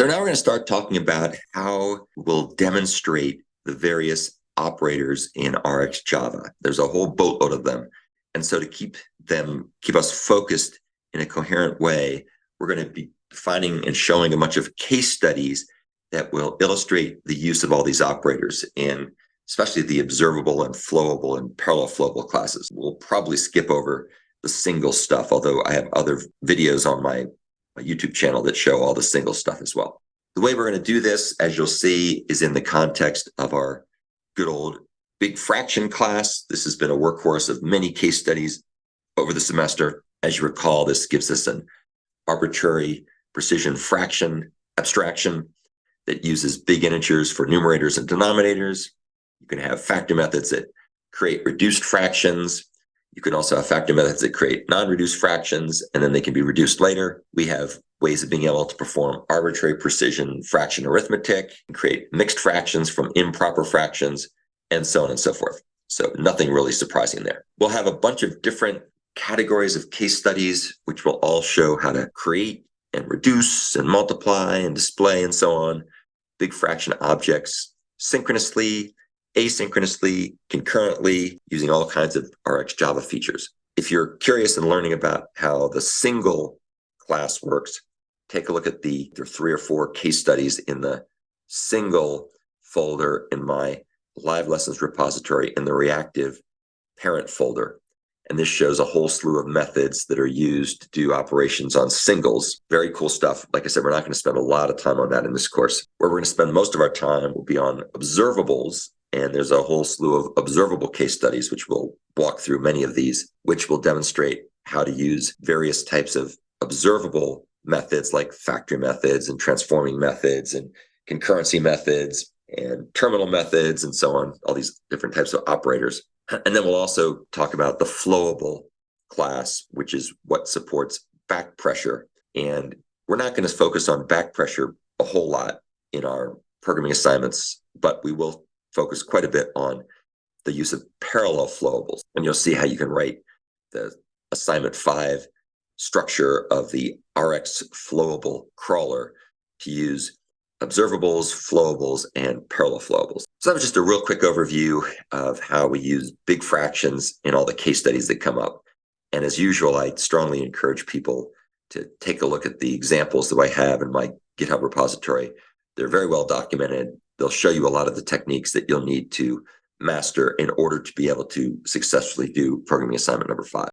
So now we're going to start talking about how we'll demonstrate the various operators in RxJava. There's a whole boatload of them. And so to keep us focused in a coherent way, we're going to be defining and showing a bunch of case studies that will illustrate the use of all these operators in especially the observable and flowable and ParallelFlowable classes. We'll probably skip over the single stuff, although I have other videos on my YouTube channel that show all the single stuff as well. The way we're going to do this, as you'll see, is in the context of our good old BigFraction class. This has been a workhorse of many case studies over the semester. As you recall, this gives us an arbitrary precision fraction abstraction that uses big integers for numerators and denominators. You can have factor methods that create reduced fractions. You can also have factor methods that create non-reduced fractions, and then they can be reduced later. We have ways of being able to perform arbitrary precision fraction arithmetic and create mixed fractions from improper fractions, and so on and so forth. So nothing really surprising there. We'll have a bunch of different categories of case studies, which will all show how to create and reduce and multiply and display and so on big fraction objects synchronously, asynchronously, concurrently, using all kinds of RxJava features. If you're curious in learning about how the single class works, take a look at there are 3 or 4 case studies in the single folder in my live lessons repository in the reactive parent folder. And this shows a whole slew of methods that are used to do operations on singles. Very cool stuff. Like I said, we're not going to spend a lot of time on that in this course. Where we're going to spend most of our time will be on observables. And there's a whole slew of observable case studies, which we'll walk through many of these, which will demonstrate how to use various types of observable methods like factory methods and transforming methods and concurrency methods and terminal methods and so on, all these different types of operators. And then we'll also talk about the flowable class, which is what supports back pressure. And we're not going to focus on back pressure a whole lot in our programming assignments, but we will focus quite a bit on the use of ParallelFlowables. And you'll see how you can write the assignment 5 structure of the RxFlowable crawler to use observables, flowables, and ParallelFlowables. So that was just a real quick overview of how we use big fractions in all the case studies that come up. And as usual, I strongly encourage people to take a look at the examples that I have in my GitHub repository. They're very well documented. They'll show you a lot of the techniques that you'll need to master in order to be able to successfully do programming assignment number 5.